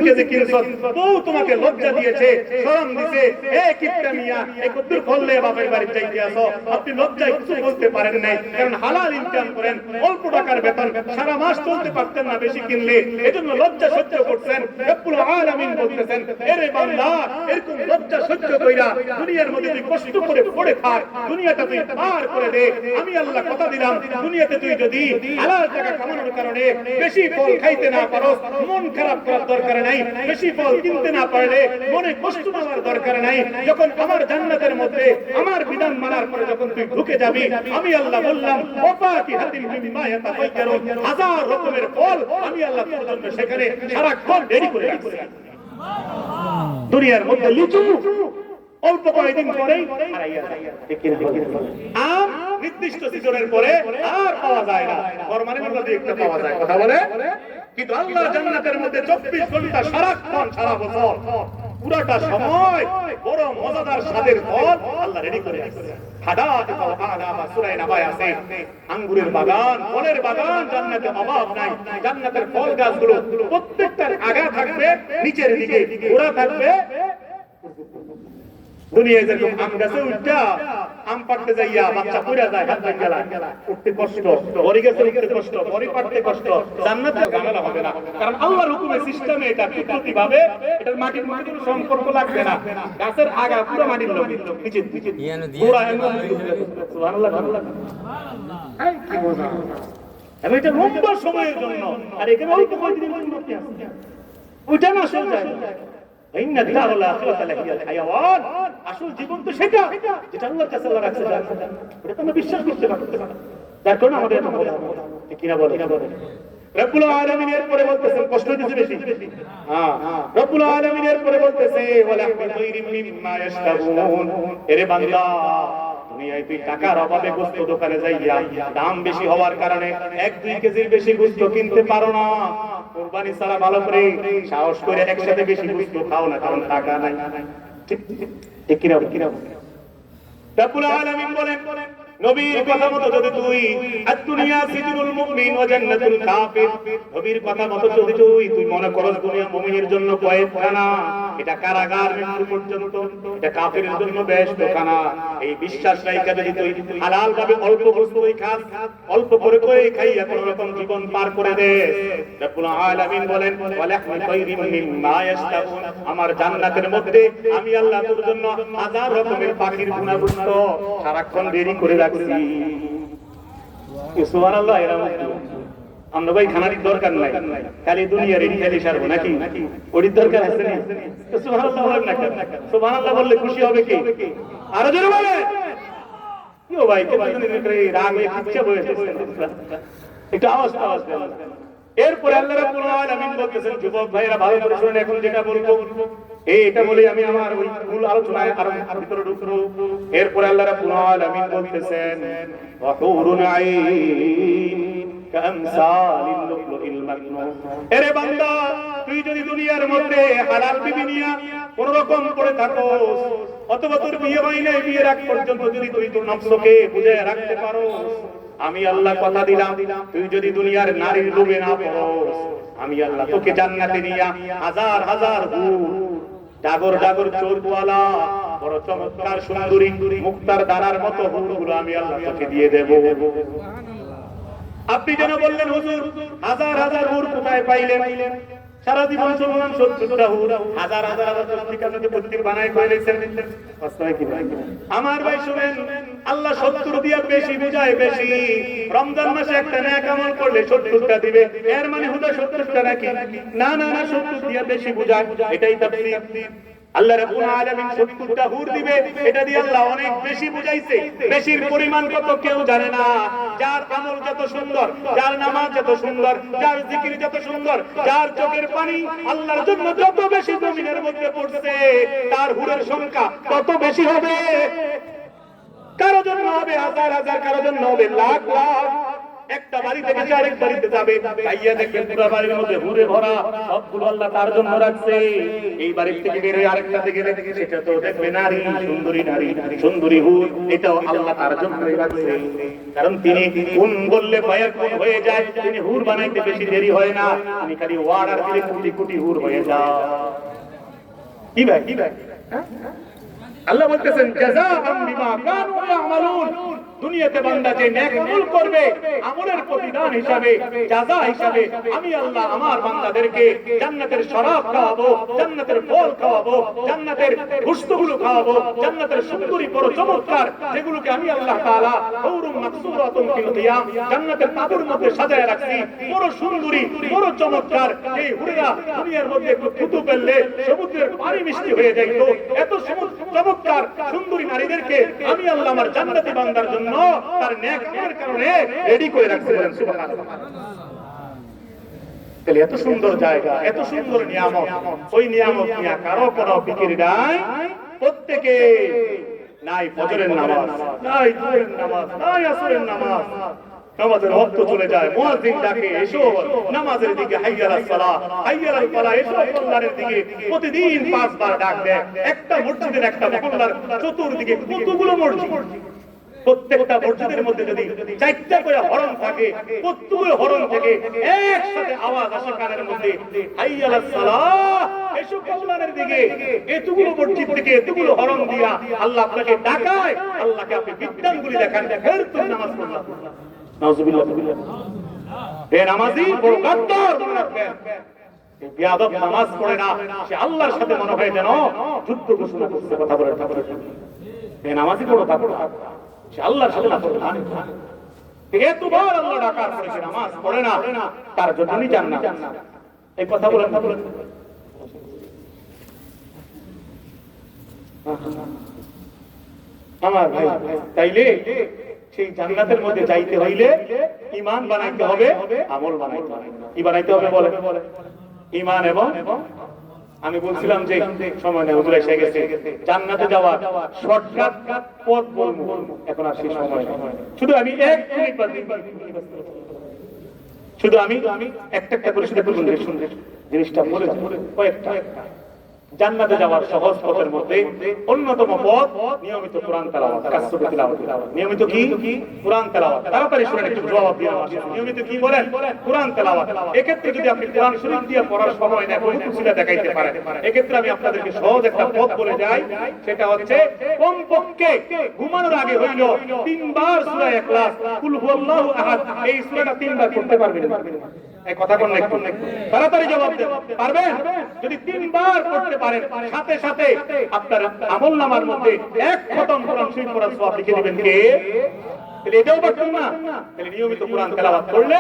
KG কিনছো, বউ তোমাকে লজ্জা দিয়েছে, শরম দিয়েছে, এ কিপটা মিয়া এই কদ্দুর করলে বাপের বাড়ি যাইতে আসো, আপনি লজ্জায় কিছু বলতে পারেন নাই, কারণ হালাল ইনকাম করেন, অল্প টাকার বেতন, সারা মাস চলতে পারতেন না বেশি কিনলে, এজন্য লজ্জা সহ্য করছেন। রব্বুল আলামিন বলতেছেন, এরে বান্দা, এরকম লজ্জা সহ্য কইরা দুনিয়ার মধ্যে তুই কষ্ট করে পড়ে থাক, দুনিয়াটা তুই পার করে দে। আমি আল্লাহ কথা দিলাম, দুনিয়াতে তুই যদি হালাল টাকা কামানোর কারণে বেশি ফল খাইতে না পারো, মন খারাপ করার দরকার নাই। বেশি ফল কিনতে না পারলে মনে কষ্ট নেওয়ার দরকার নাই। যখন আমার জান্নাতের মধ্যে আমার বিধান মানার পরে যখন তুই ঢুকে যাবি, আমি আল্লাহ বললাম, ওয়াফাকিহাতিন মিম্মা ইয়াতাফাক্কারুন, হাজার রকমের ফল আমি আল্লাহ তোর জন্য সেখানে সারাক্ষণ রেডি করে রাখছি। দুনিয়ার মধ্যে লিচু অল্প কয়েকদিন পরেই হারাইয়া যায়, আম নির্দিষ্ট সিজনের পরে আর পাওয়া যায় না, ফরমানের মধ্যে একটা পাওয়া যায়, কথা বলে। কিন্তু আল্লাহ জান্নাতের মধ্যে 24 ঘন্টা সারাক্ষণ সারা বছর পুরাটা সময় বড় মজাদার স্বাদের ফল আল্লাহ রেডি করে রাখছে। হাদাইকা আনাবা সূরা নাবায় আছে, আঙ্গুরের বাগান, ফলের বাগান, জান্নাতে অভাব নাই। জান্নাতের ফল গাছগুলো প্রত্যেকটার আগা থাকবে, নিচের দিকে গোড়া থাকবে। দুনিয়ায় যেরকম আম গাছে উঠা আম পাড়তে যাইয়া বাচ্চা পড়ে যায়, হাত ভেঙে গেল, উঠতে কষ্ট, বড়ি গাছে উঠতে কষ্ট, বড়ি পাড়তে কষ্ট। জান্নাতে ঝামেলা হবে না, কারণ আল্লাহর হুকুমে সিস্টেমে এটা কুদরতি ভাবে, এটার মাটির কোনো সম্পর্ক লাগবে না। গাছের আগা পুরো মাটির লোক, নিচে নিচে পুরো একদম সুবহানাল্লাহ সুবহানাল্লাহ। এই কি মজা! এবং এটা লম্বা সময়ের জন্য, আর এখানে অল্প কয়েকদিন উন্নতি আছে, ওইটা না আসল যায়। আসল জীবন তো সেটা যেটা আল্লাহর কাছে আল্লাহ রাখছে, ওটা তো আমরা বিশ্বাস করতে পারবো। যার কারণে আমাদের কিনা বলে রব্বুল আলামিন এরপরে বলতেছেন, কষ্ট দিতে বেশি, হ্যাঁ, রব্বুল আলামিন এরপরে বলতেছে, ওয়ালাহমি তাইরিম মিম্মা ইয়াশতাবুন, এরে বান্দা, দুনিয়ায় তুই টাকার অভাবে গোশত দোকানে যাইয়া দাম বেশি হওয়ার কারণে 1-2 কেজির বেশি গোশত কিনতে পারো না। কুরবানি ছাড়া ভালো করে সাহস করে একসাথে বেশি গোশত খাও না, কারণ টাকা নাই। ঠিক কিনা রব্বুল আলামিন বলেন, নবীর কথা মতো যদি তুই আদ-দুনিয়া সিজনুল মুমিন ওয়া জান্নাতুল কাফির, নবীর কথা মতো যদি তুই মনে করস দুনিয়া মুমিনের জন্য কয়েদখানা, এটা কারাগার মৃত্যু পর্যন্ত, এটা কাফিরের জন্য বেহেশতখানা, এই বিশ্বাস রাইখা যদি তুই হালাল ভাবে অল্প বস্তুই খাস, অল্প করে করে খাইয়া কোন রকম জীবন পার করে দে, রব্বুল আলামিন বলেন, ওয়ালাহমি তাইরিম মিম্মা ইয়াশতাবুন, আমার জান্নাতের মধ্যে আমি আল্লাহ তোর জন্য হাজার রকমের পাখির গুণাগুণ সারাক্ষণ দেরি করে রাখছি। সুবহানাল্লাহ। এরা আমরা ভাই খানার দরকার নাই, খালি দুনিয়ার এই খেলি সারবো নাকি, ওটির দরকার আছে না? সুবহানাল্লাহ বলেন না কেন? সুবহানাল্লাহ বললে খুশি হবে কি? আরো জোরে বলে কি ও ভাই, কেমন রাগ হয়ে ইচ্ছা বলেছে, একটু আওয়াজ দেন। এরপরে আল্লাহ রাব্বুল আলামিন বলতেছেন, যুবক ভাইরা ভালো করে শুনুন, এখন যেটা বলবো এটা বলে আমি আমার ওই মূল আলোচনায় আরো ভিতরে ঢুকবো। এরপরে আল্লাহ রাব্বুল আলামিন বলতেছেন, ওয়া হুরুন আইন কামসালিল লুলুল মাকনুন, এরে বান্দা, তুই যদি দুনিয়ার মধ্যে হালাল বিবি নিয়া কোন রকম পড়ে থাকোস, অথবা তোর বিয়ে হয় নাই, বিয়ের আগ পর্যন্ত যদি তুই তোর নফসকে বুঝায় রাখতে পারোস, আমি আল্লাহ কথা দিলাম, তুই যদি দুনিয়ার নারীর লোভে না পড়োস, আমি আল্লাহ তোকে জান্নাতে নিয়া হাজার হাজার হুর, ডাগর ডাগর চোরওয়ালা, বড় চমৎকার সুন্দরী মুক্তার দানার মতো হুরগুলো আমি আল্লাহ তোকে দিয়ে দেব। আপনি যেন বললেন, হুজুর হাজার হাজার হুর কোথায় পাইলেন? সারা জীবন চললাম 70টা হুর, হাজার হাজার পত্রিকাতে পত্রিকা বানায় কইলেছেন, আমার ভাই শুনেন, আল্লাহ 70 দিয়া বেশি বুঝায় বেশি। রমজান মাসে একটা নেক আমল করলে 70টা দিবে, এর মানে হুদা 70টা নাকি? না না না, 70 দিয়া বেশি বুঝায়, এটাই তাফসীর। আল্লাহ রাব্বুল আলামিন 70টা হুর দিবে, এটা দিয়ে আল্লাহ অনেক বেশি বুঝাইছে। বেশির পরিমাণ কত কেউ জানে না। যার আমল যত সুন্দর, যার নামাজ যত সুন্দর, যার জিকির যত সুন্দর, যার চোখের পানি আল্লাহর জন্য যত বেশি জমিনের মধ্যে পড়ছে, তার হুরের সংখ্যা তত বেশি হবে। কারো জন্য হবে হাজার হাজার, কারো জন্য হবে লাখ লাখ। একটা বাড়ি থেকে আরেক বাড়িতে যাবে, তাইয়া দেখবেন পুরো বাড়ির মধ্যে হুরে ভরা, সবগুলো আল্লাহ তার জন্য রাখছে। এই বাড়ি থেকে বের হয়ে আরেকটাতে গেলে সেটা তো দেখবে নারী, সুন্দরী নারী, সুন্দরী হুর, এটাও আল্লাহ তার জন্যই রাখছে। কারণ তিনি কোন বললে ভয়ের কোন হয়ে যায়, তিনি হুর বানাইতে বেশি দেরি হয় না, তিনি খালি ওয়ার্ডার দিলে কোটি কোটি হুর হয়ে যায়। কি ভাই, কি ভাই, আল্লাহ বলতেছেন জাযাআম বিমা কানু ইয়ামালুন, দুনিয়াতে বান্দা যে নেক আমল করবে, আমলের প্রতিদান হিসাবে, জাযা হিসাবে আমি আল্লাহ আমার বান্দাদেরকে জান্নাতের শরাব খাওয়াবো, জান্নাতের ফল খাওয়াবো, জান্নাতের গোশতগুলো খাওয়াবো, জান্নাতের সুন্দরী বড় চমৎকার যেগুলোকে আমি আল্লাহ তাআলা হুরুম মাকসুরাতুন ফিল কিয়াম জান্নাতের তাঁবুর মধ্যে সাজায় রাখছি, বড় সুন্দরী বড় চমৎকার। এই হুরেরা দুনিয়ার মধ্যে একটু থুতু ফেললে সমুদ্রের পানি মিষ্টি হয়ে যাইতো, এত চমৎকার সুন্দরী নারীদেরকে আমি আল্লাহ আমার জান্নাতি বান্দার জন্য তার নেক আমলের কারণে রেডি করে রাখতে বলেন সুবহানাল্লাহ। তাহলে এত সুন্দর জায়গা, এত সুন্দর নিয়ামত, ওই নিয়ামত নিয়ে কারো কোনো ফিকির নাই। প্রত্যেকে নাই ফজরের নামাজ, নাই জোহরের নামাজ, নাই আসরের নামাজ, নামাজের ওয়াক্ত চলে যায়, মুয়াজ্জিন ডাকে এসো নামাজের দিকে, হাইয়া আলাস সালাহ, হাইয়া আলাল ফালাহ, এসো কল্যাণের দিকে, প্রতিদিন 5 বার ডাক দেয়। একটা মসজিদের একটা মহল্লার চতুর্দিকে কতগুলো মসজিদ, প্রত্যেকটা মসজিদের মধ্যে যদি 4টা করে হরন থাকে, কতগুলো হরন থেকে একসাথে আওয়াজ আসে কানের মধ্যে, হাইয়া আলাস সালাহ, এসো কল্যাণের দিকে। এতগুলো মসজিদ থেকে এতগুলো হরন দিয়া আল্লাহ আপনাকে ডাকায়, আল্লাহকে আপনি বিদ্যাঙ্গুলি দেখান, ফের তুমি নামাজ পড়লা। নাউজুবিল্লাহ, বে নামাজি বড় গাদ্দার মনে রাখবেন। এই বেয়াদব নামাজ পড়ে না, সে আল্লাহর সাথে মনে হয় যেন যুদ্ধ ঘোষণা করতে কথা বলে। বে নামাজি বড় গাদ্দার, সে আল্লাহর সাথে না পড়ে না। এতবার আল্লাহ ডাকার পরে সে নামাজ পড়ে না, তার জন্যই জান্নাত। এই কথা বলেন, আমার ভাই। তাইলে সেই জান্নাতের মধ্যে যাইতে হইলে ঈমান বানাইতে হবে, আমল বানাইতে হবে। কি বানাইতে হবে বলে? ঈমান এবং আমি বলছিলাম যে সময় নেই, হুজুর এসে গেছে, জান্নাতে যাওয়ার শর্টকাট পথ বলবো, এখন আর সেই সময় নেই। শুধু আমি 1 মিনিট বা 2 মিনিট, শুধু আমি একটা একটা করে শুনে জিনিসটা বলে কয়েকটা। জান্নাতে যাওয়ার সহজ পথের মধ্যে অন্যতম পথ নিয়মিত কোরআন তেলাওয়াত, কাসরত তিলাওয়াত। নিয়মিত কি? কোরআন তেলাওয়াত। তাড়াতাড়ি শুনেন, একটু জবাব দিয়ে আমার সাথে। নিয়মিত কি বলেন? কোরআন তেলাওয়াত। এক্ষেত্রে যদি আপনি কোরআন শরীফ দিয়ে পড়ার সময় না কোনো কিছুটা দেখাইতে পারেন, এক্ষেত্রে আমি আপনাদেরকে সহজ একটা পথ বলে যাই, সেটা হচ্ছে কমপক্ষে ঘুমানোর আগে হইল 3 বার সূরা ইখলাস, কুল হুয়াল্লাহু আহাদ, এই সূরাটা 3 বার পড়তে পারবেন। এই কথা কোন একটু তাড়াতাড়ি জবাব দেন, পারবেন? যদি 3 বার পড়তে পারেন, সাথে সাথে আপনার আমলনামার মধ্যে 1 খতম কোরআন শরীফ পড়ার সওয়াব লিখে দিবেন কে? তাহলে এটাও পারছেন না? তাহলে নিয়মিত কোরআন তেলাওয়াত করলে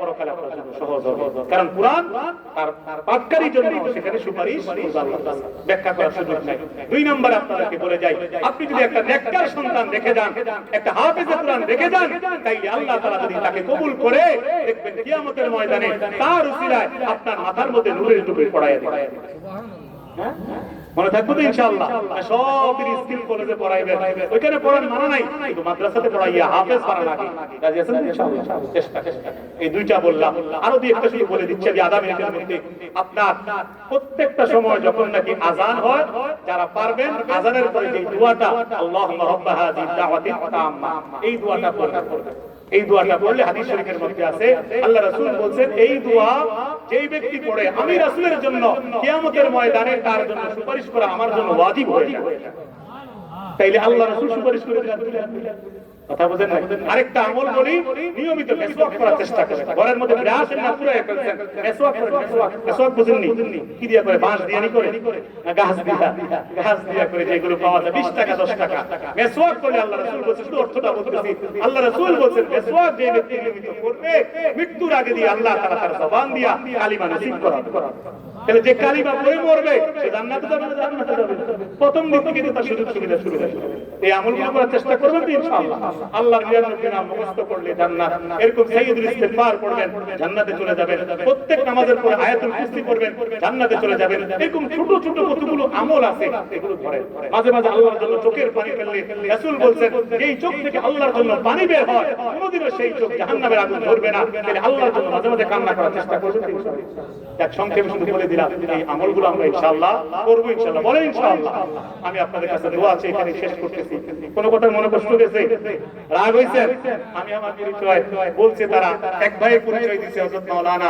পরকালে আপনার জন্য সহজ হবে। কারণ কোরআন তার পাঠকারীর জন্য সেখানে সুপারিশ করবে আল্লাহ তাআলা, ব্যাখ্যা করার সুযোগ নাই। 2 নম্বর আপনাদেরকে বলে যাই, আপনি যদি একটা নেককার সন্তান রেখে যান, একটা হাফেজে কোরআন রেখে যান, তাইলে আল্লাহ তাআলা যদি তাকে কবুল করে, দেখবেন কিয়ামতের ময়দানে তার উসিলায় আপনার মাথার মধ্যে নূরের টুপি পড়াইয়া দিবেন। সুবহানাল্লাহ, মনে থাকবে তো ইনশাআল্লাহ? সব স্কিল কলেজে পড়াইবেন, ওইখানে পড়ান মানা নাই, কিন্তু মাদ্রাসাতে পড়াইয়া হাফেজ বানান আগে। রাজি আছেন ইনশাআল্লাহ? চেষ্টা। এই 2টা বললাম, আরো 2-1টা শুধু বলে দিচ্ছি আমি আধা মিনিটের মধ্যে। আপনার প্রত্যেকটা সময় যখন নাকি আযান হয়, যারা পারবেন আযানের পরে যে দোয়াটা, আল্লাহুম্মা রাব্বা হাযিহি দাওয়াতিত তাম্মা, এই দোয়াটা পড়বেন। এই দোয়াটা পড়লে হাদিস শরীফের মধ্যে আছে, আল্লাহ রাসূল বলেন এই দোয়া যেই ব্যক্তি পড়ে, আমি রাসূলের জন্য কিয়ামতের ময়দানে তার জন্য সুপারিশ করা আমার জন্য ওয়াজিব হয়ে যাবে। তাইলে আল্লাহ রাসূল সুপারিশ করে দিলেন। কথা বুঝেন না? আরেকটা আমল বলি, নিয়মিত মেসওয়াক করার চেষ্টা করেন। ঘরের মধ্যে ব্রাশ না পুরো ফেলছেন, মেসওয়াক করেন। মেসওয়াক বুঝেননি? কি দিয়া করে? বাঁশ দিয়া নি করে, না গাছ দিয়া করে, যেগুলো পাওয়া যায় 20 টাকা 10 টাকা। মেসওয়াক করলে আল্লাহ রাসূল বলেছেন, শুধু অর্থটা বলতেছি, আল্লাহ রাসূল বলেছেন মেসওয়াক যে ব্যক্তি নিয়মিত করবে, মৃত্যুর আগে দিয়ে আল্লাহ তাআলা তার জবান দিয়া কালিমা নসিব করাবে। তাহলে যে কালিমা পড়ে মরবে সে জান্নাতে যাবে না জান্নাতে যাবে? প্রথম দিন থেকে তার সুযোগ সুবিধা শুরু হবে। এই আমলগুলো করার চেষ্টা করবেন তো ইনশাআল্লাহ? আল্লাহর 99 নাম মুখস্থ করলে জান্নাত, এরকম সাইয়্যিদুল ইস্তিগফার পড়বেন জান্নাতে চলে যাবেন, প্রত্যেক নামাজের পরে আয়াতুল কুরসি পড়বেন জান্নাতে চলে যাবেন। এরকম ছোট ছোট কতগুলো আমল আছে, এগুলো ধরেন। মাঝে মাঝে আল্লাহর জন্য চোখের পানি ফেললে রাসূল বলেন এই চোখ থেকে আল্লাহর জন্য পানি বের হয়, কোনোদিনও সেই চোখ জাহান্নামের আগুন ধরবে না। তাহলে আল্লাহর জন্য মাঝে মাঝে কান্না করার চেষ্টা করবেন। এক সংক্ষেপে শুধু বলে দিলাম, এই আমলগুলো আমরা ইনশাআল্লাহ করব, ইনশাআল্লাহ বলেন ইনশাআল্লাহ। আমি আপনাদের কাছে দোয়া আছে, এখানে শেষ করতেছি। কোনো কথা মনে কষ্ট গেছে, রাগ হইছে? আমি আমার পরিচয় বলছি, তারা এক ভাই পরিচয় দিয়েছে হযরত মাওলানা